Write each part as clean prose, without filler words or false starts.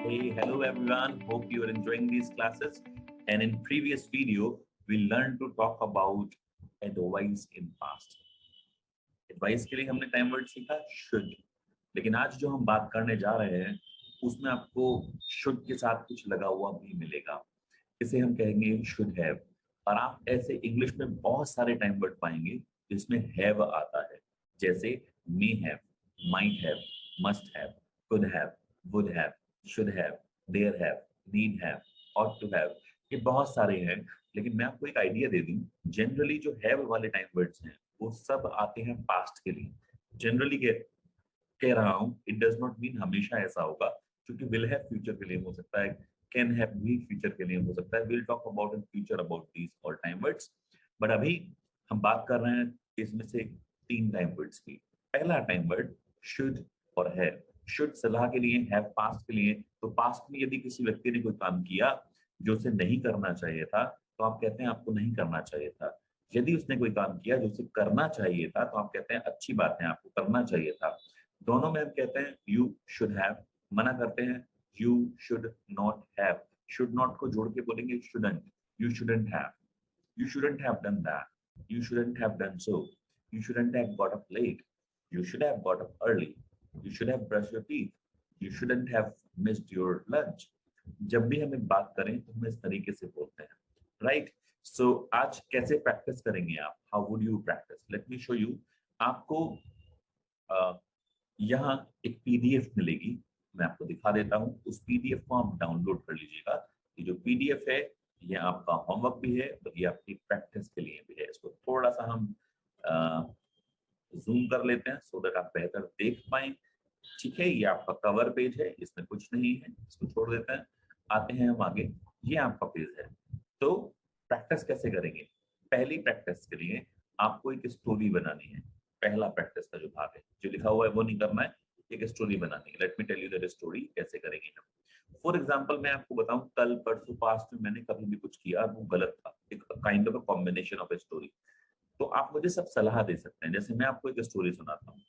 Hey, hello everyone. Hope you are enjoying these classes. And in previous video, we learned to talk about advice in past. Advice के लिए हमने time word सीखा should. लेकिन आज जो हम बात करने जा रहे हैं, उसमें आपको should के साथ कुछ लगा हुआ भी मिलेगा. इसे हम कहेंगे should have. और आप ऐसे इंग्लिश में बहुत सारे टाइम वर्ड पाएंगे जिसमें have आता है. जैसे may have, might have, must have, could have, would have, should have, dare have, need have, ought to have. ये बहुत सारे हैं, लेकिन मैं आपको एक आइडिया दे दूं. जनरली जो have वाले टाइम वर्ड्स हैं वो सब आते हैं पास्ट के लिए. जनरली कह रहा हूं, इट डज नॉट मीन हमेशा ऐसा होगा, क्योंकि विल हैव फ्यूचर के लिए हो सकता है, कैन हैव भी फ्यूचर के लिए हो सकता है. Will talk about in future about these all time words. But अभी हम बात कर रहे हैं इसमें से 3 टाइम वर्ड्स की. पहला टाइम वर्ड शुड और हैव. शुड सलाह के लिए, हैव पास्ट के लिए. तो पास्ट में यदि किसी व्यक्ति ने कोई काम किया जो उसे नहीं करना चाहिए था, तो आप कहते हैं आपको नहीं करना चाहिए था. यदि उसने कोई काम किया जो उसे करना चाहिए था, तो आप कहते हैं अच्छी बात है, आपको करना चाहिए था. दोनों में हम कहते हैं यू शुड हैव. मना करते हैं you should not have. Should not को जोड़ के बोलेंगे shouldn't. You shouldn't have. You shouldn't have done that. You shouldn't have done so. You shouldn't have got up late. You should have got up early. You should have brushed your teeth. You shouldn't have missed your lunch. जब भी हम एक बात करें तो हम इस तरीके से बोलते हैं, राइट? सो आज कैसे प्रैक्टिस करेंगे आप? How would you practice? Let me show you. आपको यहाँ एक पीडीएफ मिलेगी, मैं आपको दिखा देता हूँ. उस पीडीएफ को आप डाउनलोड कर लीजिएगा. ये जो पीडीएफ है ये आपका होमवर्क भी है और ये आपकी प्रैक्टिस के लिए भी है. इसको थोड़ा सा हम जूम कर लेते हैं सो दैट आप बेहतर देख पाएं. ठीक है, ये आपका कवर पेज है, इसमें कुछ नहीं है, इसको छोड़ देते हैं. आते हैं हम आगे. ये आपका पेज है. तो प्रैक्टिस कैसे करेंगे? पहली प्रैक्टिस के लिए आपको एक स्टोरी बनानी है. पहला प्रैक्टिस का जो भाग है, जो लिखा हुआ है वो नहीं करना है, एक स्टोरी बनानी है. Let me tell you that story कैसे करेंगे हम. फॉर एग्जाम्पल मैं आपको बताऊं, कल परसों पास्ट में मैंने कभी भी कुछ किया वो गलत था. एक kind of a combination of a story. तो आप मुझे सब सलाह दे सकते हैं. जैसे मैं आपको एक स्टोरी सुनाता हूँ.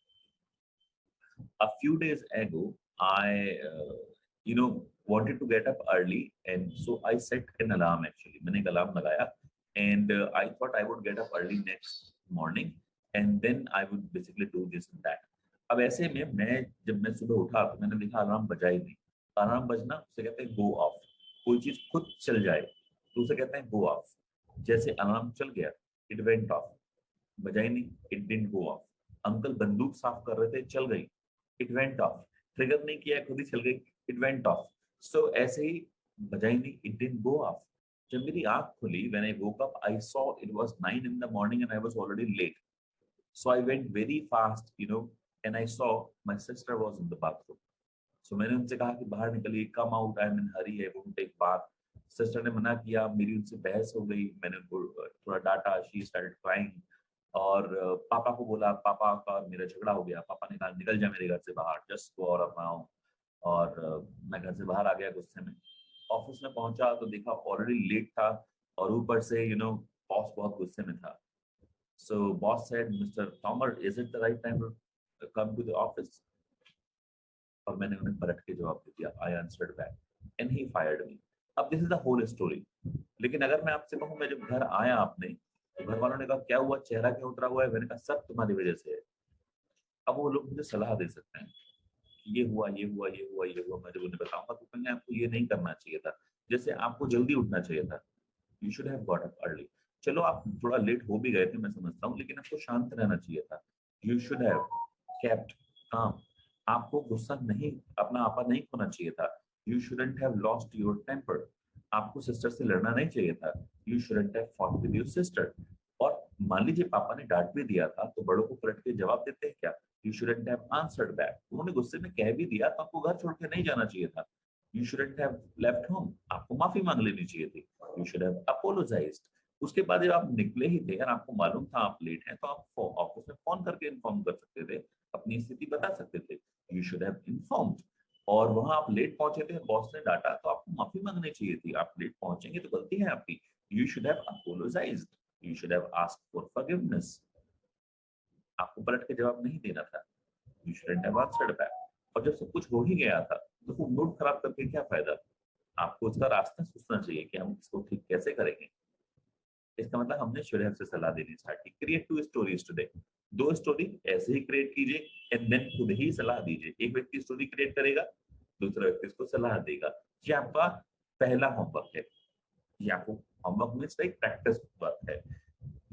A few days ago, I wanted to get up early, and so I set an alarm. Actually, मैंने एक अलार्म लगाया, and I thought I would get up early next morning, and then I would basically do this and that. अब ऐसे में जब मैं सुबह उठा तो मैंने देखा अलार्म बजा ही नहीं. अलार्म बजना उसे कहते हैं गो ऑफ. कोई चीज खुद चल जाए तो उसे कहते हैं गो ऑफ. जैसे अलार्म चल गया, इट वेंट ऑफ. बजा ही नहीं, it didn't go of. Uncle बंदूक साफ कर रहे थे, चल गई, इट वेंट ऑफ. ट्रिगर नहीं किया, खुद ही चल गई, इट वेंट ऑफ. सो ऐसे ही बजा ही नहीं, इट डिडंट गो ऑफ. जब मेरी आंख खुली, when I woke up, I saw it was 9 in the morning and I was already late. So I went very fast, and I saw my sister was in the bathroom. So मैंने उनसे कहा कि बाहर निकलिए, come out, I am in hurry, I won't take bath. Sister ने मना किया, मेरी उनसे बहस हो गई, मैंने उनको थोड़ा डांटा. She started crying. और पापा को बोला, पापा का मेरा झगड़ा हो गया. पापा ने कहा निकल जा मेरे घर से बाहर, just go out of my house. और मैं घर से बाहर आ गया गुस्से में. ऑफिस में पहुंचा तो देखा ऑलरेडी लेट था, और ऊपर से बॉस बहुत गुस्से में था. So boss said, mister Tomar, is it the right time to come to the office? और मैंने उन्हें पलट के जवाब दे दिया, I answered back, and he fired me. अब this is the whole story. लेकिन अगर मैं आपसे कहूं, मैं जब घर आया आपने, तो घर वालों ने कहा क्या हुआ, चेहरा क्यों उतरा हुआ है? मैंने कहा सब तुम्हारी वजह से है. अब वो लोग मुझे सलाह दे सकते हैं कि ये हुआ, ये हुआ, ये हुआ, ये हुआ. मैं जब उन्हें बताऊंगा तो कहेंगे आपको ये नहीं करना चाहिए था. जैसे आपको जल्दी उठना चाहिए था, you should have got up early. चलो आप थोड़ा लेट हो भी गए थे, मैं समझता हूँ, लेकिन आपको शांत रहना चाहिए था. यू शुड हैव केप्ट काम. आपको गुस्सा नहीं, अपना आपा नहीं खोना चाहिए था. You shouldn't have lost your temper. आपको सिस्टर से लड़ना नहीं चाहिए था. You shouldn't have fought with your sister. और मान लीजिए पापा ने डांट भी दिया था, तो बड़ों को पलट के जवाब देते हैं क्या? You shouldn't have answered back. उन्होंने गुस्से में कह भी दिया तो आपको घर छोड़ के नहीं जाना चाहिए था. You shouldn't have left home. आपको माफी मांग लेनी चाहिए थी. You should have apologised. उसके बाद जब आप निकले ही थे और आपको मालूम था आप लेट हैं, तो आप ऑफिस में फोन करके इन्फॉर्म कर सकते थे, अपनी स्थिति बता सकते थे. You should have informed. और वहां आप लेट पहुंचे थे, बॉस ने डांटा, तो आपको माफी मांगनी चाहिए थी. आप लेट पहुंचेंगे तो गलती है आपकी. You should have apologised. You should have asked for forgiveness. आपको पलट के जवाब नहीं देना था. You shouldn't have answered back. और जब सब कुछ हो ही गया था, तो वो मूड खराब करके क्या फायदा? आपको उसका रास्ता सोचना चाहिए कि हम इसको ठीक कैसे करेंगे। इसका मतलब हमने शुरेब से सलाह देनी स्टार्ट की। Create 2 stories today. 2 स्टोरी ऐसे ही क्रिएट कीजिए एंड देन खुद ही सलाह दीजिए। एक व्यक्ति स्टोरी क्रिएट करेगा, दूसरा व्यक्ति इसको सलाह देगा। ये आपका पहला होमवर्क है। ये आपको homework means like practice work है।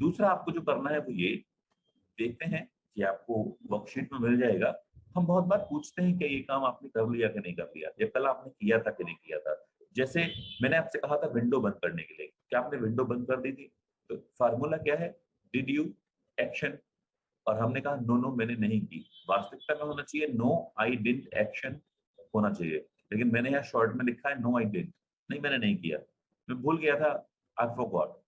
दूसरा आपको जो करना है वो ये देखते हैं कि आपको वर्कशीट में मिल जाएगा। हम बहुत बार पूछते हैं कि ये काम आपने कर लिया कि नहीं कर लिया, ये कल आपने किया था कि नहीं किया था। जैसे मैंने आपसे कहा था विंडो बंद करने के लिए, क्या आपने विंडो बंद कर दी थी? तो फार्मूला क्या है? डिड यू, एक्शन, और हमने कहा नो नो मैंने नहीं की। वास्तविकता में होना चाहिए नो आई डिडंट एक्शन होना चाहिए, लेकिन मैंने यहाँ शॉर्ट में लिखा है नो आई डिडंट। नहीं मैंने नहीं किया, मैं भूल गया था, आई फॉरगॉट।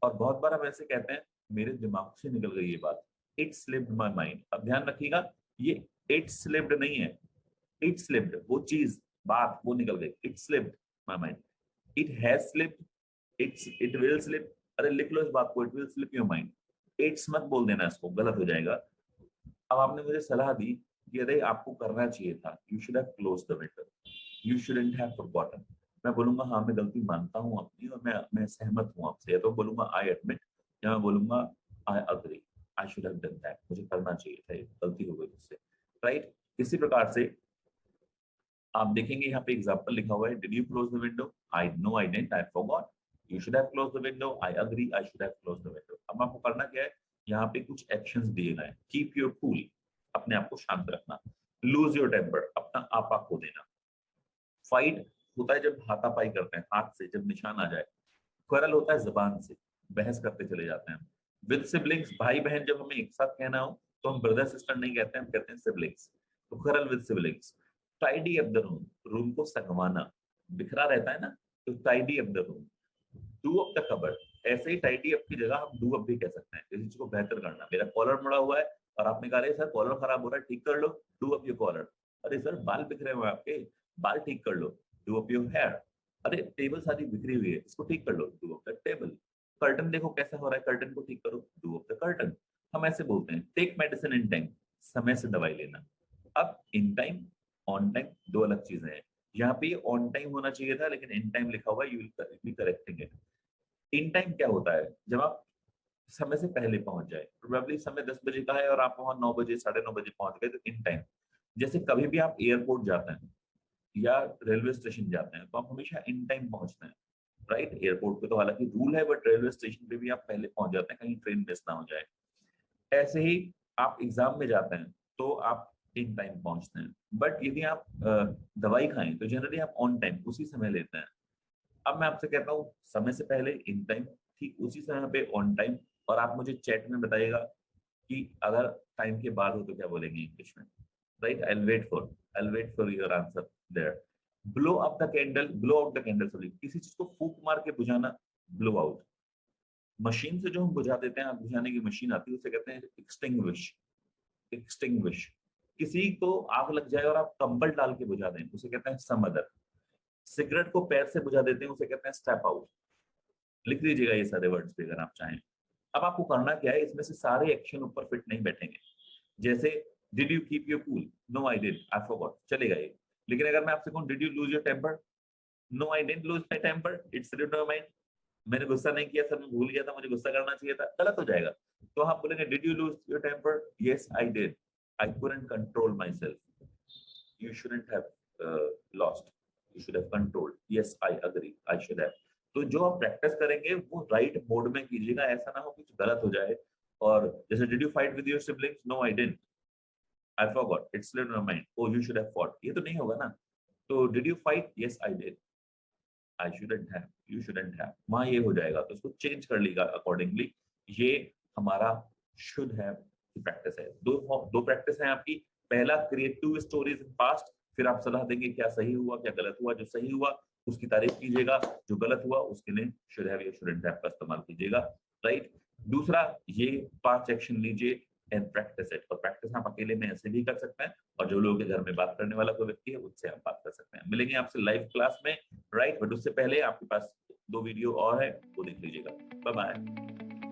और बहुत बार हम ऐसे कहते हैं मेरे दिमाग से निकल गई ये बात, इट स्लिप्ड माय माइंड। अब ध्यान रखिएगा ये इट स्लिप्ड नहीं है, इट स्लिप्ड वो चीज बात वो निकल गई, it slipped my mind. It has slipped, it will slip. अरे लिख लो इस बात को, it will slip your mind. It's मत बोल देना, इसको गलत हो जाएगा। अब आपने मुझे सलाह दी कि अरे आपको करना चाहिए था, you should have close the window, you shouldn't have forgotten. मैं बोलूंगा हाँ मैं गलती मानता हूँ अपनी और मैं सहमत हूँ आपसे, या तो बोलूंगा आई एडमिट, या मैं बोलूंगा आई agree, I should have done that, मुझे करना चाहिए था, ये गलती हो गई मुझसे। राइट? इसी प्रकार से आप देखेंगे यहाँ पे एग्जांपल लिखा हुआ है, did you close the window? I know I didn't, I forgot. You should have close the window, I agree, I should have close the window. अब आपको करना क्या है, यहाँ पे कुछ एक्शंस दिए गए हैं। कीप योर कूल, अपने आप को शांत रखना। लूज योर टेम्पर, अपना आपा खो देना। फाइट होता है जब हाथापाई करते हैं, हाथ से जब निशान आ जाए। क्वेरल होता है जबान से, बहस करते चले जाते हैं। विद सिबलिंग्स, भाई बहन जब हमें एक साथ कहना हो तो हम ब्रदर सिस्टर नहीं कहते हैं, हम कहते हैं सिबलिंग्स। तो quarrel with siblings. Tidy up the room, room को संगवाना, बिखरा रहता है ना, तो tidy up the room. Do up the cupboard, ऐसे ही टाइडी अप की जगह हम डू अप भी कह सकते हैं, किसी चीज को बेहतर करना। मेरा कॉलर मुड़ा हुआ है और आपने कहा सर कॉलर खराब हो रहा है, ठीक कर लो, डू अप योर कॉलर। अरे सर बाल बिखरे हुए हैं आपके, बाल ठीक कर लो, डू अप योर हेयर। अरे टेबल सारी बिखरी हुई है, इसको ठीक कर लो, do up the table. Curtain देखो कैसा हो रहा है, कर्टन को ठीक करो, डू अप द कर्टन। हम ऐसे बोलते हैं। टेक मेडिसिन इन टाइम, समय से दवाई लेना। अब इन टाइम ऑन टाइम दो अलग चीजें हैं। यहाँ पे ऑन टाइम होना चाहिए था लेकिन इन टाइम लिखा हुआ है, you will be correcting it. In time क्या होता है, जब आप समय से पहले पहुंच जाए। प्रोबेबली समय 10 बजे का है और आप वहां 9 बजे 9:30 बजे पहुंच गए, तो इन टाइम। जैसे कभी भी आप एयरपोर्ट जाते हैं या रेलवे स्टेशन जाते हैं तो आप हमेशा इन टाइम पहुंचते हैं। राइट? एयरपोर्ट पे तो हालांकि रूल है, बट रेलवे स्टेशन पे भी आप पहले पहुंच जाते हैं, कहीं ट्रेन मिस ना हो जाए। ऐसे ही आप एग्जाम में जाते हैं तो आप इन टाइम पहुंचते हैं। बट यदि आप दवाई खाएं तो जनरली आप ऑन टाइम उसी समय लेते हैं। अब मैं आपसे कहता हूँ समय से पहले इन टाइम, ठीक उसी समय पे ऑन टाइम। और आप मुझे चैट में बताइएगा कि अगर टाइम के बाद हो तो क्या बोलेंगे इंग्लिश में। Right? I wait for your answer there. Blow up the candle, blow out the candle, sorry, किसी चीज को फूंक मार के बुझाना, ब्लो आउट। मशीन से जो हम बुझा देते हैं, आग बुझाने की मशीन आती है, उसे कहते हैं एक्सटिंग्विश। एक्सटिंग्विश। किसी को आग लग जाए और आप कंबल डाल के बुझा दें, उसे कहते हैं समदर। सिगरेट को पैर से बुझा देते हैं, उसे कहते हैं स्टेप आउट। लिख लीजिएगा ये सारे वर्ड्स भी अगर आप चाहें। अब आपको करना क्या है, इसमें से सारे एक्शन ऊपर फिट नहीं बैठेंगे। जैसे did you keep your cool? No I did, I forgot, चलेगा ये। लेकिन अगर मैं आपसे कहूं did you lose your temper? No I didn't lose my temper, it's slipped my mind. मैंने गुस्सा नहीं किया सर, मैं भूल गया था, मुझे गुस्सा करना चाहिए था, गलत हो जाएगा। तो आप बोलेंगे did you lose your temper? Yes I did, I couldn't control myself. You shouldn't have lost, you should have controlled. Yes I agree, I should have. तो जो आप प्रैक्टिस करेंगे वो राइट मोड में कीजिएगा, ऐसा ना हो कुछ गलत हो जाए। और जैसे did you fight with your siblings? No I didn't, I forgot, it's slipped my mind. Oh you should have fought, ये तो नहीं होगा ना। तो did you fight? Yes I did, I shouldn't have, you shouldn't have, वहां ये हो जाएगा, तो उसको चेंज कर लीजिएगा अकॉर्डिंगली। ये हमारा शुड हैव की प्रैक्टिस है। दो प्रैक्टिस है आपकी। पहला क्रिएट 2 स्टोरीज इन पास्ट, फिर आप सलाह देंगे क्या सही हुआ क्या गलत हुआ। जो सही हुआ उसकी तारीफ कीजिएगा, जो गलत हुआ उसके लिए शुड हैव या शुडंट हैव का इस्तेमाल कीजिएगा। राइट? दूसरा, ये 5 एक्शन लीजिए एंड प्रैक्टिस इट। और प्रैक्टिस आप अकेले में ऐसे भी कर सकते हैं, और जो लोगों के घर में बात करने वाला कोई व्यक्ति है उससे आप बात कर सकते हैं। मिलेंगे आपसे लाइव क्लास में। राइट? बट उससे पहले आपके पास 2 वीडियो और है, वो देख लीजिएगा। Bye bye.